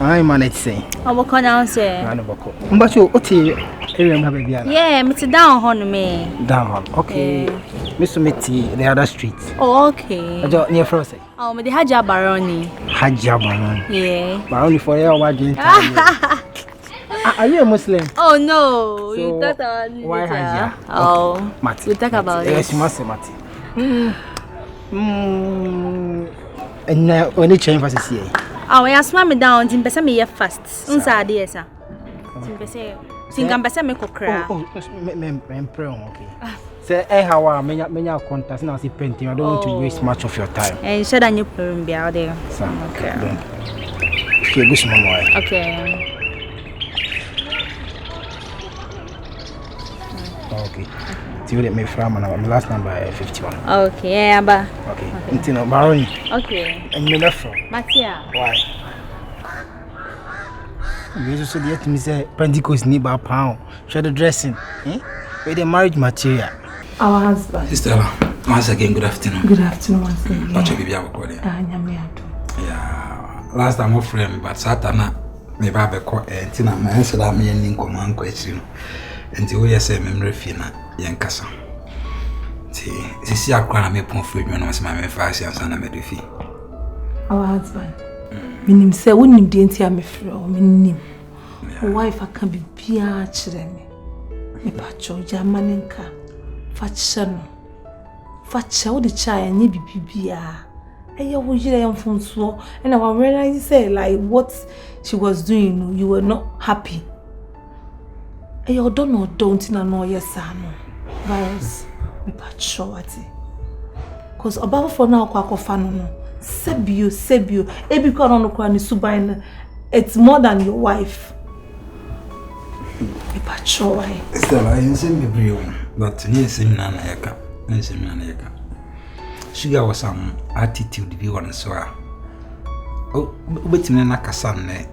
I manage say. I will come down say. But you oti area ma baby ana. Yeah, me down hon me. Down. Okay. Mr. Meti the other street. Oh, okay. Ajo near first. Oh, me the Haja Baroni. Haja Baroni. Yeah. Baroni for your wedding time. Are you a Muslim? Oh no, so you thought about why Haja? Oh, okay. Mati. You talk about it. Yes, you must say Mati. And now when you change for see. Oh, I asked me down in person me fast. Unsa dey sir. Tin person singam person me kokra. Oh, me pray okay. Say how menya contact na see painting. I don't want to waste much of your time. And share that new problem be out there. Okay. Okay, good mama. Okay. Okay. You let me from my last number 51. Okay, yeah, ba. Okay. Intino Baroni. Okay. And me left from. Matia. Why? You just said yet me say Pentecost need ba pound. Show the dressing. With the marriage material. Our husband. Sister, once again, good afternoon. Good afternoon once again. Pacho bibi aboko de. Yeah. Last time I friend but Satana me ba be ko entina ma ensela me yin nkoma anko achiri. Enti wo yese memre fi na yen kasa. Ti sisi akwa na me pon fru edwuma na se ma me fa asiansa na me do fi. Our husband. Minim say wonim de enti am frɛ o minim. Wife aka bibia kyerɛ me. Me pacho jamanenka. Facha no. Facha wo de cha anye bibia. Eya wo yire yam fonso. And I realize say like what she was doing, you were not happy. You don't know yes no virus me pacho ati cause above for now kwa kofa no sebio e bi kwa no kwa ni suban it's more than your wife me pacho why Stella I insem bebre o but ni insem na yaka sugar was some attitude bi one so a oh betim na kasa ne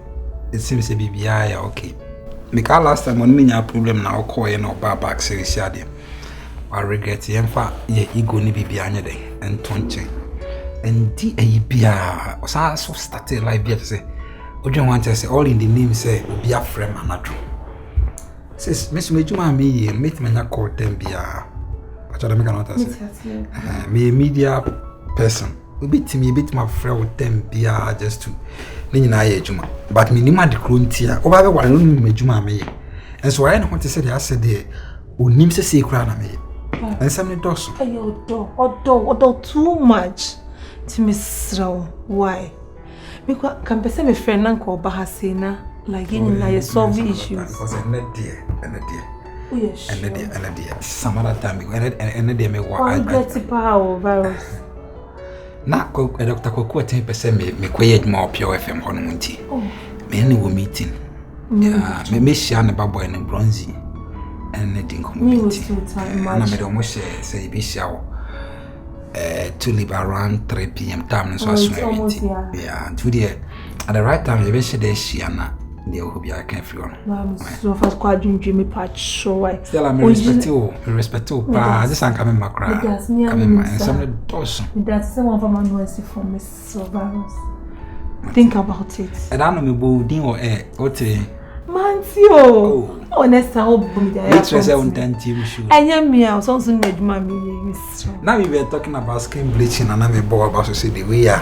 it seems to be bia okay. Because last time when me had problem now call you no back serious ade. I regret yemfa ye ego ni bibia anya dey and tonche. And di bia so started life bia say odwen want to say all in the name say bia frame anadro. Says Miss Mejuma me ye meet me na call them bia. Acha dem cannot say. Me media person. Bit my friend with them bia just to Nina Juma, but minima de Cruntia, or rather, one only Juma me. And so I don't want to say, I said, there, who names a secret me. And some dogs. Oh, too much to Miss Row. Why? Because can be some friend uncle Bahasina, like in I solve issues. Because a dear, and a dear. Yes, and a dear. Some other time, and a dear may walk. Get power virus. Na Dr. Koku 10% me quiet more pure FM hono munti. Me ne wo meeting. Me share ne babo ne bronzy and ne din community. Na me do mo share say be share to leave around 3 p.m. time so as yeah, to the at the right time you be share share na the obi I can feel on. So fast kwa dream me patch show why. Still I'm respect you pa this an come makra. Come and some doors. That's someone from Anwesi for Miss Silvanus. Think about it. And I know me bolding or ote. Mantio. Oh, next time I'll be there. Let's say on 10 TV show. And yeah, me I was also made mommy. Now we were talking about skin bleaching and I'm about to say the way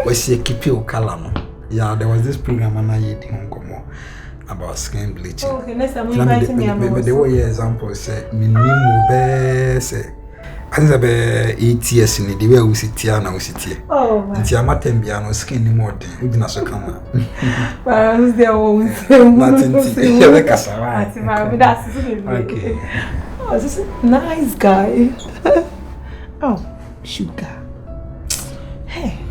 we see keep your color. Yeah, there was this program and I eating on about skin bleaching. Okay, next time we invite me. The way example say minimum be say I think about 8 years in the way we sit here now we sit here. Oh man. Nti amatem bia no skin ni more than we na so come. But who's there always nothing to like us. Okay. Oh, this is a nice guy. Oh, sugar. Hey.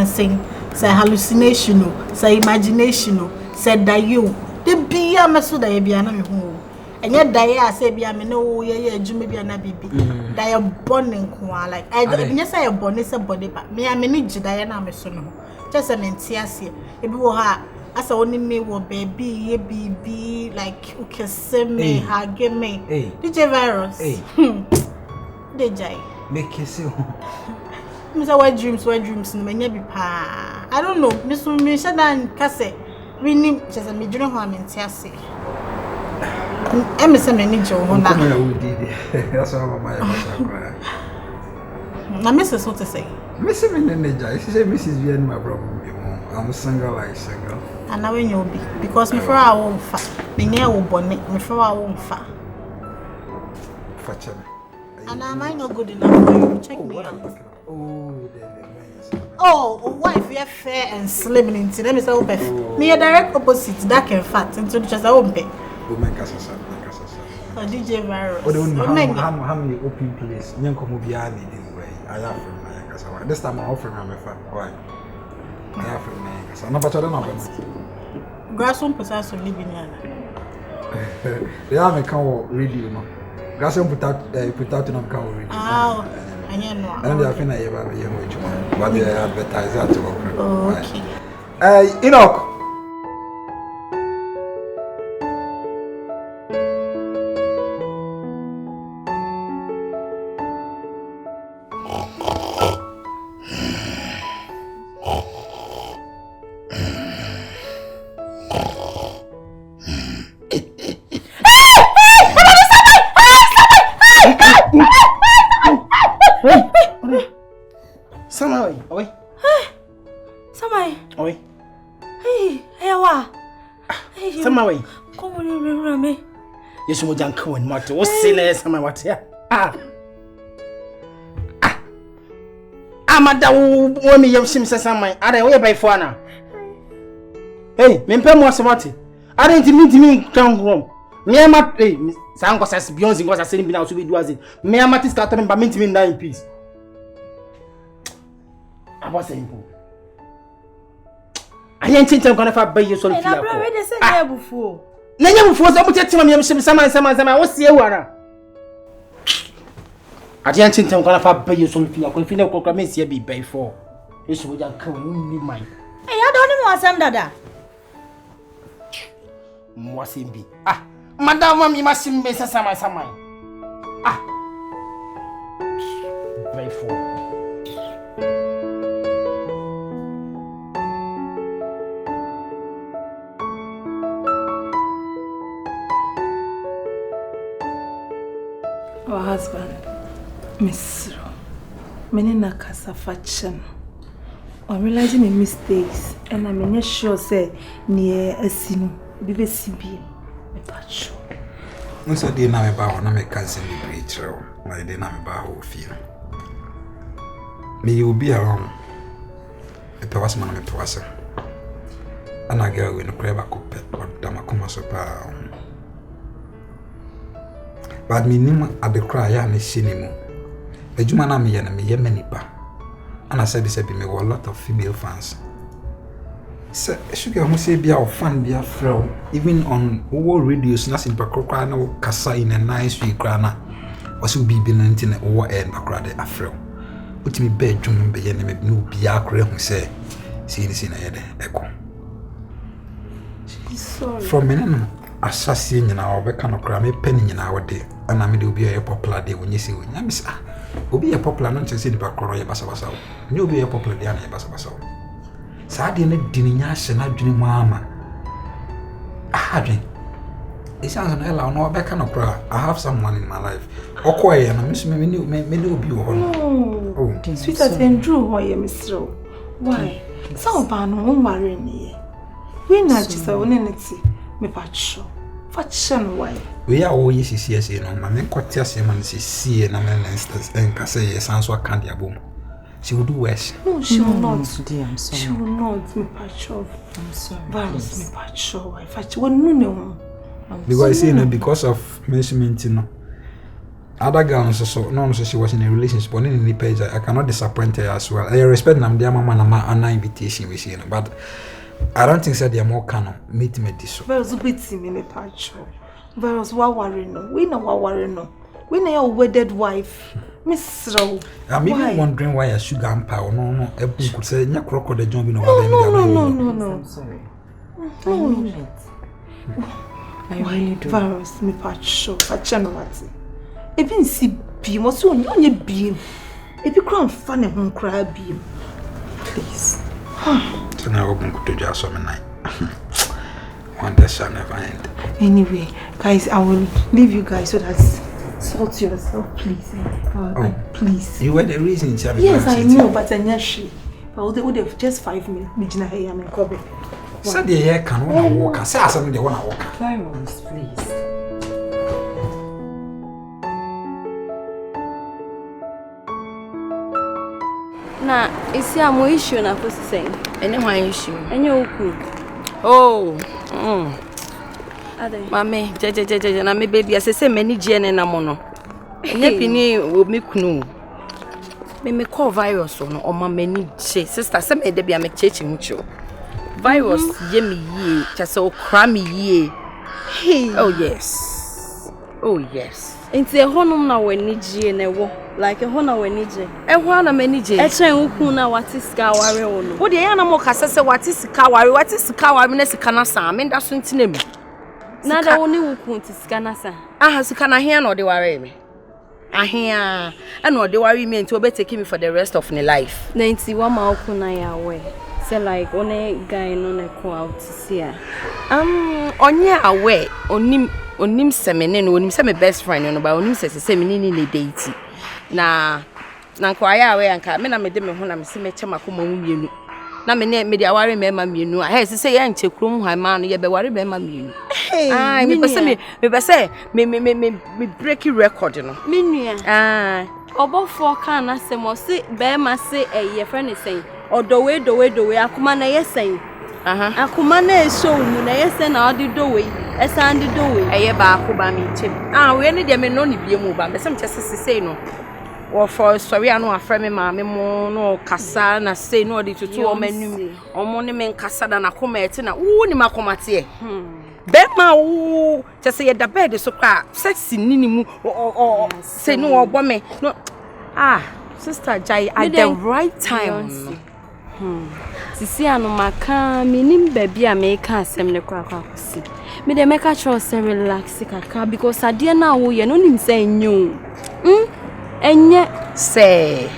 Sing, say hallucination, say imagination, say that you. The be a maso da be ana me ho. And yet, Dia say, be a no, yeah, Jimmy be an abibi. Dia born in Kwa, like, I don't, yes, I born is a body, but me, I mean, Diana, my son. Just an enthusiast. If you are, as only me, will baby, baby, like, you can send me, hug me. DJ Virus. DJ. Make you see. Mr. White dreams, and may be pa. I don't know, Miss Misha and Casse. We need just a major harm in Tiasi. Emerson and Nijo, that's all my now, Mrs. What to say? Mrs. Ninja, she said, Mrs. Vian, my problem. I'm single, like single. And now when you'll be because me for our own fat, me near will bonnet, me for our own fat. Fatcher. And am I not good enough for you? Check me out. Oh, wife, we are fair and slim into them is our best. Me a direct opposite, dark and fat, into just our own pay. Oh, DJ Virus. How many open place? Yanko Mubiani anyway. I have from my this time I'm offering my fat. Why? I have from my casa. No, but I don't know. Grass won't put us to live in Yana. They have a cow radio. No, grass won't put out in a cow radio. Oh, I know. And they are finna ever be which one, but they advertise that to work. Okay. Enoch. Yes, you don't come and matter. What's silly? Some what here? Madam, when me young Sims, some my other way by Fana. Hey, Mempem was what? I didn't mean to me come home. Me, I'm not playing. Sango says Beyonce was a sitting out to be doing it. Me, I'm at this carton, but meant to me 9 piece. I was saying, I ain't think I'm gonna buy you some. I'm already said before. Nanya mfuo za mutete ma miyamshim sama wosie wana ade anti ntem kwana fa baye so mfia ko mfina ko kama sia bi bai for yesu wo jan kan ni man ya do ni mo asem dada mo asem bi madam mi masim be sama bai for Our husband, Miss Menina Casafachan. I'm realizing my mistakes, and I'm not sure, say, near a sin, BBCB, a patch. Once I didn't have about one, I can't send the preacher. I didn't have about who feel. Me, you will be around. A person, I'm a person. And I go in a crab, or Damakuma Sopa. But me name at the cry and a cinema. A Jumana me and me Yemenipa. And I said this be me a lot of female fans. Sir, sugar must say be our fan, be a fro. Even on all radios, nothing but crocano, cassa in a nice week grana. Was you be been over and a crowd a fro. Put me bedroom be any new be a crane, say, see this in a head echo. Sorry. From men. Assassin in our beacon of crime, penny in our day, and I mean, will be a popular day when you see when you miss. Will be a popular non in the back or a basabaso. You'll be a popular day on a basabaso. Sardine Dinias and I dream mamma. It sounds an ella no beacon of cry. I have someone in my life. Or quiet, and I miss me, may be oh, sweetheart and Drew, why you miss Row? Why? Some ban won't marry me. We not just a winning. Me pacho. Fashion why? We are always CSA no man kwatia seman see na men instance and can say sounds what can't boom. She will do worse. No, she will not. Today, I'm sorry. She will not. Me pacho. I'm sorry. Virus me pacho. Why facho? No. Because you know because of mentionment you know. Other girls so no so she was in a relationship but in the page I cannot disappoint her as well. I respect them dear mama na invitation we see but I don't think that they are more canon. Meet me this. But it's a bit me pacho. Virus, what worry no? We know what worry no. We know your wedded wife. Miss Row. I'm even wondering why a sugar and power. No. Everyone could say, "Nya crocodile jumping over." No. I'm sorry. No. I really do. Virus, me patch show. Patch no what? Even see beam. What's on your beam? If you can't find a home cry beam, please. So now open to just some night. One day shall never end. Anyway, guys, I will leave you guys so that sort yourself, please. Please. You were the reason. Yes, I know, but I'm not sure. But would have just 5 minutes. Mijina here, I'm in Kobe. So the air can walk. I say something they want to walk. Virus, please. Na isi amu issue na kosi sen. Any one issue. Enye oku. Oh. Ade. Mame, je na me baby asese mani je ne na mo no. Enye pini wo me kunu. Me call virus no o ma mani je. Sister se me de bia me chechi ncho. Virus ye me ye, chase o kra me ye. Hey. Oh yes. Oh yes. Enti ehonum na wani je na wo. Like ehona wani je. Ehwa na mani je. Echen ukun na wati sika ware wo no. Wo de ya na mo kasa se wati sika ware me na sika na sa me nda so ntinam. Na da woni ukun ti sika na sa. Aha sika na hia na o de ware me. Ahia and o de ware me nti obetake me for the rest of my life. Na enti wa ma ukun na ya we. Say like one guy no na ko out here. Onye awe onim semene no onim se my best friend no ba onim se semene ni le date. Na nkwaya awe anka me na me de me ho na me se me che makoma mu mienu. Na me de aware me ma mienu. Ah se ye nche krom hwan ma no ye be ware be ma mienu. Ah me break record no. Me nua. Obofo kan na se mo se be ma se ye friend sen. Odowe akuma na yesen. Akuma na esho mu na yesen na odi dowe. Esa ndi dowe. Eye ba akuba mi chem. We ne de me no ni biemu ba. Be sem chese sesei no. Wo for sorry anu afre me ma me mo no kasa na sei no odi tutu o manum. Omo ne me nkasa da na koma eti na wo ni makomate e. Be ma wo chese ye da bed so kwa sexy nini mu sei no obo me. No. Sister Jai at the right time. Sisi anu maka minim baby a make asem ne kwa kwasi. Me de make sure say relax kaka because ade na wo ye no nim say nyu. Enye say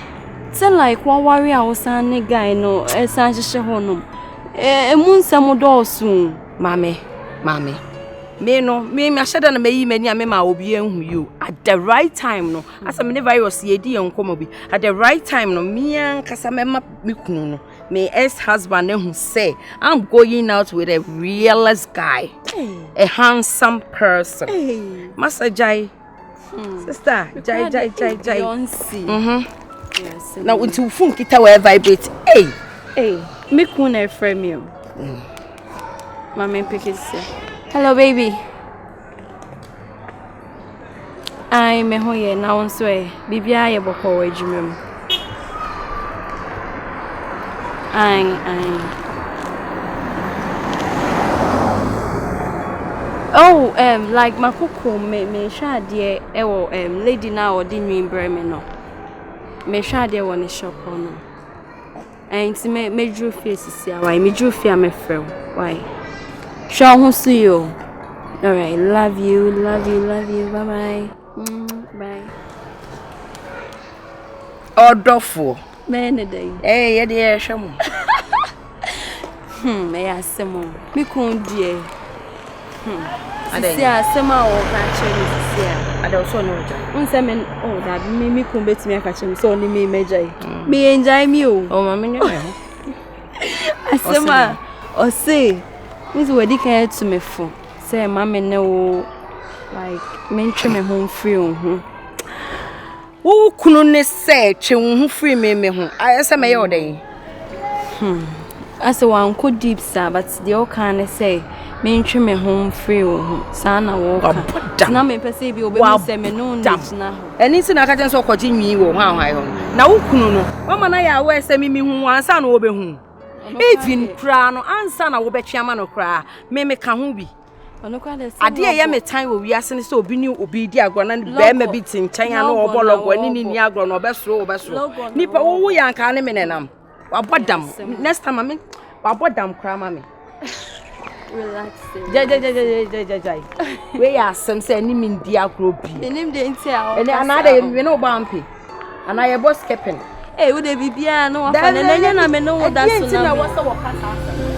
like one worry awusan ne guy no esan hihye honom. Emu nsem do so mame. Me ashada na meyi mani a me ma obi enhu you at the right time no asa me ne virus ye di enkomo bi at the right time no me ankasa me ma me kunu no me ex-husband who say I'm going out with a realist guy, a handsome person. Master Jai, sister Jai. Yes. Now until phone kita will vibrate. Hey, me kuna frame you. Mama pick it. Hello baby. I me hoye na wonso e bibia ye boko wa adwumam. I like makoko me sha de e wo lady na odi nwin breme no. Me sha de wo ne shop no. Enti me drew face sia why me drew fear me frem. Why? Show who see you. All right, love you. Bye. Bye. Odofo. Man day. Hey, ye dey shamo. Me asemo. Me kun die. Sisi asema o ka cheri sisi a. Ade so no ja. Unse men that me kun betimi aka cheri so ni me mejai. Me enjoy me o. O ma me ne ho. Asema o say this wedi can to me for. Say mama no like mention me home free on. Wo kunu ne say twe wo hu free me ho. Ayese me ye odan. Ase wan ko deep sir but the all can say mention me home free on. Sana wo ka. Na me pese bi obe mu say me no ndich na ho. Eni si na ka chen so kwaji nwi wo hwan hwan ho. Na wo kunu no. Wo ma na ya we say mi hu ansa na wo be hu. Even kra no ansa na wo betwe ama no kra me ka ho bi Ono kwa de ade ye me tan wo wiase ne se obi ni obi di agro na be ma bi tinchan ya no obologo ni agro no obesoro nipa wo yanka ne me nenam wabodam next time me wabodam kra ma me relax. Jai. We are some say ni min di agro bi. Enim de nti a. Ene anade we no bampi. Ana ye boss kepen. Eh, wo de bibia no afa na nya na me no wo da so na. Na wo se wo kasa.